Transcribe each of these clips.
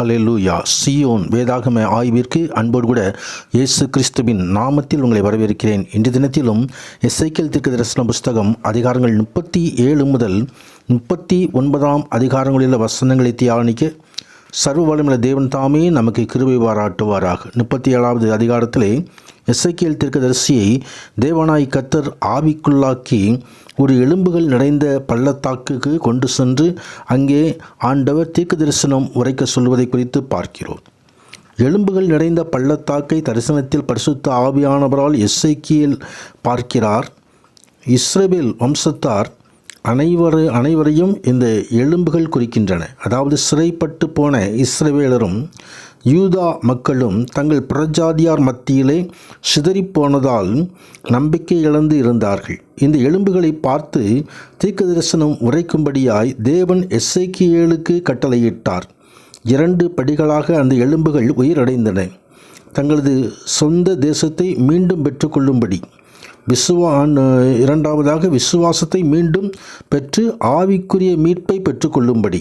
ஹல்லேலூயா. சீயோன் வேதாகம ஆய்விற்கு அன்போடு கூட இயேசு கிறிஸ்துவின் நாமத்தில் உங்களை வரவேற்கிறேன். இன்று தினத்திலும் எசேக்கியேல் தீர்க்கதரிசன புஸ்தகம் அதிகாரங்கள் 37 முதல் 39 அதிகாரங்களில் வசனங்களை தியானிக்க சர்வ வல்லமையுள்ள தேவன் தாமே நமக்கு கிருபை பாராட்டுவாராக. 37வது அதிகாரத்திலே எசேக்கியேல் தீர்க்கதரிசியை தேவனாய் கர்த்தர் ஆவிக்குள்ளாக்கி ஒரு எலும்புகள் நிறைந்த பள்ளத்தாக்குக்கு கொண்டு சென்று அங்கே ஆண்டவர் தீர்க்க தரிசனம் உரைக்க சொல்வதை குறித்து பார்க்கிறோம். எலும்புகள் நிறைந்த பள்ளத்தாக்கை தரிசனத்தில் பரிசுத்த ஆவியானவரால் எசேக்கியேல் பார்க்கிறார். இஸ்ரவேல் வம்சத்தார் அனைவரையும் இந்த எலும்புகள் குறிக்கின்றன. அதாவது சிறைப்பட்டு போன இஸ்ரவேலரும் யூதா மக்களும் தங்கள் புறஜாதியார் மத்தியிலே சிதறிப்போனதால் நம்பிக்கை இழந்து இருந்தார்கள். இந்த எலும்புகளை பார்த்து தீர்க்க தரிசனம் உரைக்கும்படியாய் தேவன் எசேக்கியேலுக்கு கட்டளையிட்டார். 2 படிகளாக அந்த எலும்புகள் உயிரடைந்தன. தங்களது சொந்த தேசத்தை மீண்டும் பெற்றுக்கொள்ளும்படி இரண்டாவதாக விசுவாசத்தை மீண்டும் பெற்று ஆவிக்குரிய மீட்பை பெற்றுக்கொள்ளும்படி.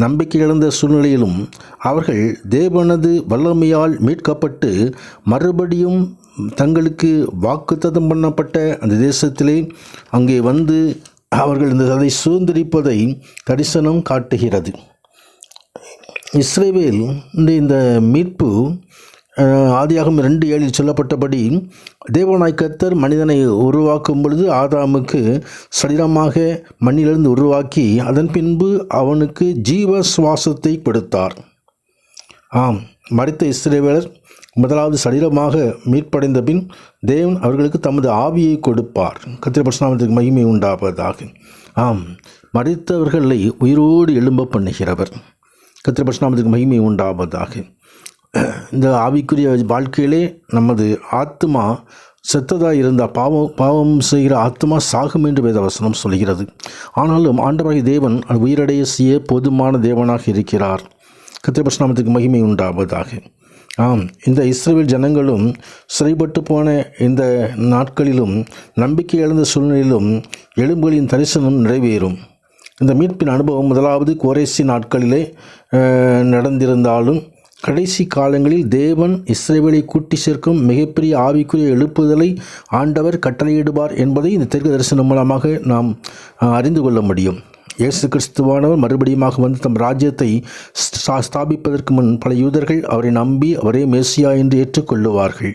நம்பிக்கை இழந்த சூழ்நிலையிலும் அவர்கள் தேவனது வல்லமையால் மீட்கப்பட்டு மறுபடியும் தங்களுக்கு வாக்குத்தத்தம் பண்ணப்பட்ட அந்த தேசத்திலே அங்கே வந்து அவர்கள் அதை சுதந்திரிப்பதை தரிசனம் காட்டுகிறது. இஸ்ரவேல் இந்த மீட்பு ஆதியாகமம் 2:7 சொல்லப்பட்டபடி தேவனாய் கர்த்தர் மனிதனை உருவாக்கும் பொழுது ஆதாமுக்கு சரீரமாக மண்ணிலிருந்து உருவாக்கி அதன் பின்பு அவனுக்கு ஜீவ சுவாசத்தை கொடுத்தார். மரித்த இஸ்ரவேலர் முதலாவது சரீரமாக மீட்படைந்த பின் தேவன் அவர்களுக்கு தமது ஆவியை கொடுப்பார். கர்த்தருடைய பரிசுத்த நாமத்துக்கு மகிமை உண்டாவதாக. மரித்தவர்களை உயிரோடு எழும்ப பண்ணுகிறவர். கர்த்தருடைய பரிசுத்த நாமத்துக்கு மகிமை உண்டாவதாக. இந்த ஆவிக்குரிய வாழ்க்கையிலே நமது ஆத்மா செத்ததாக இருந்தால் பாவம் செய்கிற ஆத்மா சாகும் என்று வேதவசனம் சொல்கிறது. ஆனாலும் ஆண்டவராகிய தேவன் உயிரடைய செய்ய போதுமான தேவனாக இருக்கிறார். கர்த்தருடைய பரிசுத்த நாமத்துக்கு மகிமை உண்டாவதாக. இந்த இஸ்ரவேல் ஜனங்களும் சிறைப்பட்டு போன இந்த நாட்களிலும் நம்பிக்கை இழந்த சூழ்நிலையிலும் எலும்புகளின் தரிசனம் நிறைவேறும். இந்த மீட்பின் அனுபவம் முதலாவது கோரேசி நாட்களிலே நடந்திருந்தாலும் கடைசி காலங்களில் தேவன் இஸ்ரவேலை கூட்டி சேர்க்கும் மிகப்பெரிய ஆவிக்குரிய எழுப்புதலை ஆண்டவர் கட்டளையிடுவார் என்பதை இந்த தீர்க்க தரிசனம் மூலமாக நாம் அறிந்து கொள்ள முடியும். இயேசு கிறிஸ்துவானவர் மறுபடியுமாக வந்து தம் ராஜ்யத்தை ஸ்தாபிப்பதற்கு முன் பல யூதர்கள் அவரை நம்பி அவரே மேசியா என்று ஏற்றுக்கொள்ளுவார்கள்.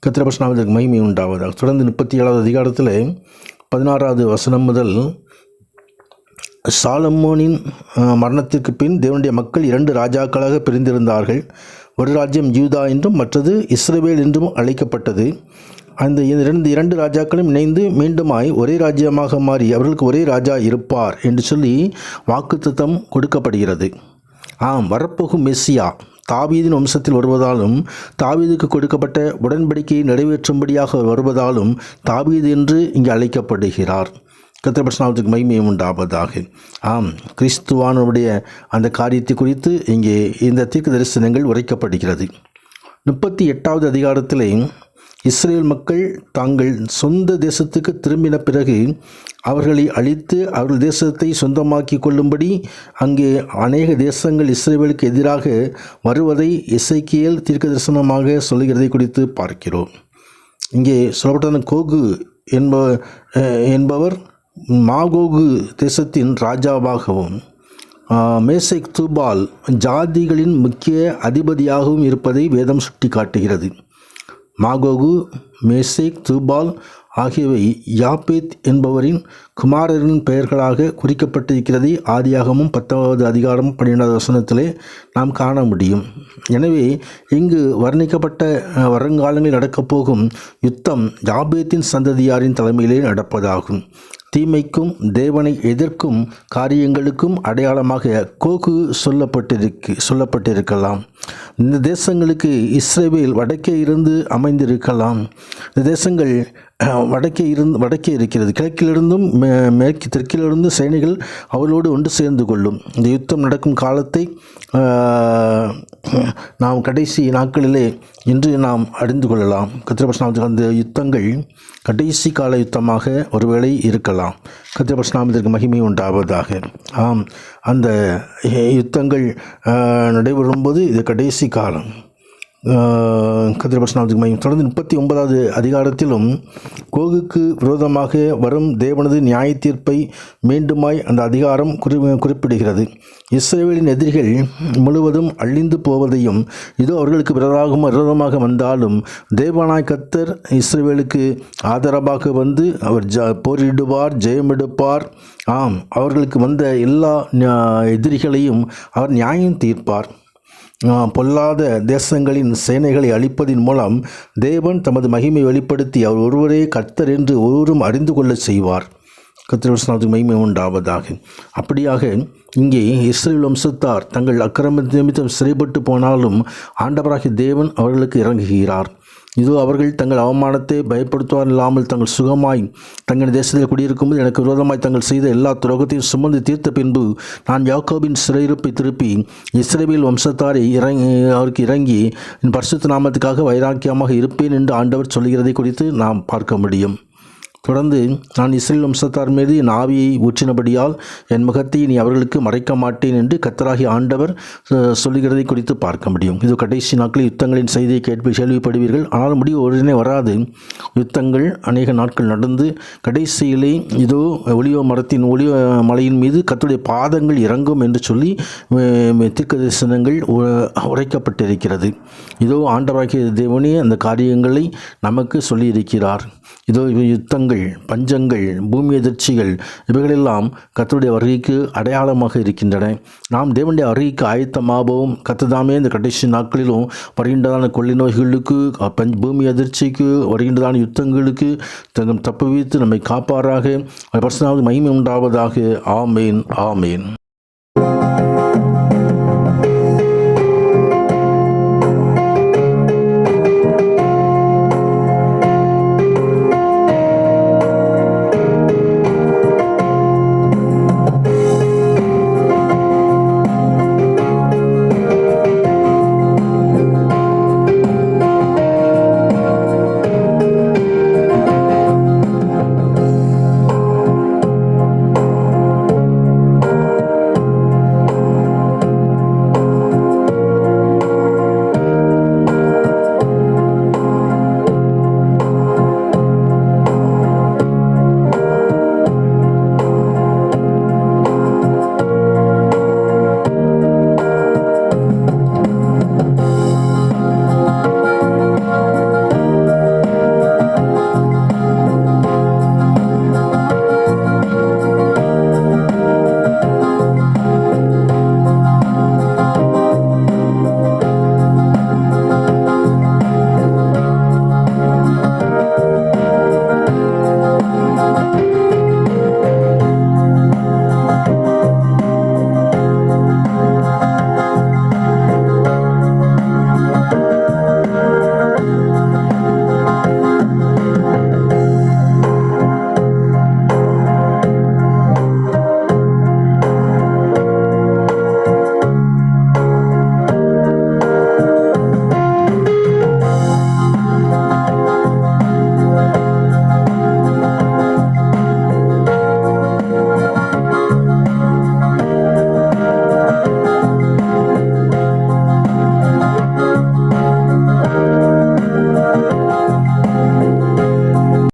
கர்த்தருடைய பரிசுத்த நாமத்துக்கு மகிமை உண்டாவதாக. தொடர்ந்து 37வது அதிகாரத்தில் 16வது வசனம் முதல் சாலமோனின் மரணத்திற்கு பின் தேவனுடைய மக்கள் 2 ராஜாக்களாக பிரிந்திருந்தார்கள். ஒரு ராஜ்யம் யூதா என்றும் மற்றது இஸ்ரவேல் என்றும் அழைக்கப்பட்டது. அந்த 2 ராஜாக்களும் இணைந்து மீண்டுமாய் ஒரே ராஜ்யமாக மாறி அவர்களுக்கு ஒரே ராஜா இருப்பார் என்று சொல்லி வாக்குத்தத்தம் கொடுக்கப்படுகிறது. வரப்போகும் மெஸ்ஸியா தாவீதின் வம்சத்தில் வருவதாலும் தாவீதுக்கு கொடுக்கப்பட்ட உடன்படிக்கையை நிறைவேற்றும்படியாக வருவதாலும் தாவீது என்று இங்கே அழைக்கப்படுகிறார். கர்த்தருடைய பரிசுத்த நாமத்துக்கு மகிமை உண்டாவதாக. கிறிஸ்துவானுடைய அந்த காரியத்தை குறித்து இங்கே இந்த தீர்க்க தரிசனங்கள் உரைக்கப்படுகிறது. 38வது அதிகாரத்திலே இஸ்ரேல் மக்கள் தாங்கள் சொந்த தேசத்துக்கு திரும்பின பிறகு அவர்களை அழித்து அவர்கள் தேசத்தை சொந்தமாக்கி கொள்ளும்படி அங்கே அநேக தேசங்கள் இஸ்ரேலுக்கு எதிராக வருவதை எசேக்கியேல் தீர்க்க தரிசனமாக சொல்லுகிறதை குறித்து பார்க்கிறோம். இங்கே சொல்லப்பட்ட கோகு என்பவர் மாகோகு தேசத்தின் ராஜாவாகவும் மேசேக் தூபால் ஜாதிகளின் முக்கிய அதிபதியாகவும் இருப்பதை வேதம் சுட்டி காட்டுகிறது. மாகோகு, மேசேக், தூபால் ஆகியவை யாப்பேத் என்பவரின் குமாரரின் பெயர்களாக குறிக்கப்பட்டிருக்கிறது. ஆதியாகமும் 10வது அதிகாரம் 12வது வசனத்திலே நாம் காண முடியும். எனவே இங்கு வர்ணிக்கப்பட்ட வருங்காலங்களில் நடக்கப்போகும் யுத்தம் யாப்பேத்தின் சந்ததியாரின் தலைமையிலே நடப்பதாகும். தீமைக்கும் தேவனை எதிர்க்கும் காரியங்களுக்கும் அடையாளமாக கோகு சொல்லப்பட்டிருக்கலாம். இந்த தேசங்களுக்கு இஸ்ரவேல் வடக்கே இருந்து அமைந்திருக்கலாம். இந்த தேசங்கள் வடக்கே இருக்கிறது. கிழக்கிலிருந்தும் மேற்கு தெற்கிலிருந்து சேனைகள் அவளோடு ஒன்று சேர்ந்து கொள்ளும். இந்த யுத்தம் நடக்கும் காலத்தை நாம் கடைசி நாட்களிலே இன்று நாம் அறிந்து கொள்ளலாம். கர்த்தருடைய அந்த யுத்தங்கள் கடைசி கால யுத்தமாக ஒருவேளை இருக்கலாம். கர்த்தருடைய நாமத்திற்கு மகிமை உண்டாவதாக. ஆம், அந்த யுத்தங்கள் நடைபெறும்போது இது கடைசி காலம். கர்த்தருடைய மகிமை. தொடர்ந்து 39வது அதிகாரத்திலும் கோகுக்கு விரோதமாக வரும் தேவனது நியாய தீர்ப்பை மீண்டுமாய் அந்த அதிகாரம் குறிப்பிடுகிறது. இஸ்ரவேலின் எதிரிகள் முழுவதும் அழிந்து போவதையும், இதோ அவர்களுக்கு விரோதமாக வந்தாலும் தேவனாய் கர்த்தர் இஸ்ரவேலுக்கு ஆதரவாக வந்து அவர் போரிடுவார், ஜெயமெடுப்பார். ஆம், அவர்களுக்கு வந்த எல்லா எதிரிகளையும் அவர் நியாயம் தீர்ப்பார். பொல்லாத தேசங்களின் சேனைகளை அழிப்பதின் மூலம் தேவன் தமது மகிமை வெளிப்படுத்தி அவர் ஒருவரே கர்த்தர் என்று ஒருவரும் அறிந்து கொள்ள செய்வார். கர்த்தருடைய மகிமை உண்டாவதாக. அப்படியாக இங்கே இஸ்ரவேல் வம்சத்தார் தங்கள் அக்கிரம நிமித்தம் சிறைப்பட்டு போனாலும் ஆண்டவராகிய தேவன் அவர்களுக்கு இறங்குகிறார். இதோ அவர்கள் தங்கள் அவமானத்தை பயப்படுத்துவார் இல்லாமல் தங்கள் சுகமாய் தங்கள் தேசத்தில் குடியிருக்கும்போது எனக்கு விரோதமாய் தங்கள் செய்த எல்லா துரோகத்தையும் சுமந்து தீர்த்த பின்பு நான் யாக்கோபின் சிறையிருப்பை திருப்பி இஸ்ரவேல் வம்சத்தாரை அவருக்கு இறங்கி என் பரிசுத்த நாமத்துக்காக வைராக்கியமாக இருப்பேன் என்று ஆண்டவர் சொல்கிறதை குறித்து நாம் பார்க்க முடியும். தொடர்ந்து நான் இஸ்ரவேல் வம்சத்தார் மீது என் ஆவியை ஊற்றினபடியால் என் முகத்தை நீ அவர்களுக்கு மறைக்க மாட்டேன் என்று கர்த்தராகிய ஆண்டவர் சொல்லுகிறதை குறித்து பார்க்க முடியும். இது கடைசி நாட்களில் யுத்தங்களின் செய்தியை கேள்விப்படுவீர்கள். ஆனால் முடிவு உடனே வராது. யுத்தங்கள் அநேக நாட்கள் நடந்து கடைசியிலே இதோ ஒலிவ மலையின் மீது கர்த்தருடைய பாதங்கள் இறங்கும் என்று சொல்லி தீர்க்கதரிசனங்கள் உரைக்கப்பட்டிருக்கிறது. இதோ ஆண்டவராகிய தேவனே அந்த காரியங்களை நமக்கு சொல்லியிருக்கிறார். இதோ யுத்தங்கள், பஞ்சங்கள், பூமி எதிர்ச்சிகள் இவைகளெல்லாம் கர்த்தருடைய வருகைக்கு அடையாளமாக இருக்கின்றன. நாம் தேவனுடைய வருகைக்கு ஆயத்தமாகவும் கர்த்தர்தாமே இந்த கடைசி நாட்களிலும் வருகின்றதான கொள்ளை நோய்களுக்கு, பூமி அதிர்ச்சிக்கு, வருகின்றதான யுத்தங்களுக்கு தப்புவித்து நம்மை காப்பாராக. பரிசுத்த நாமத்துக்கு மகிமை உண்டாவதாக. ஆமேன், ஆமேன்.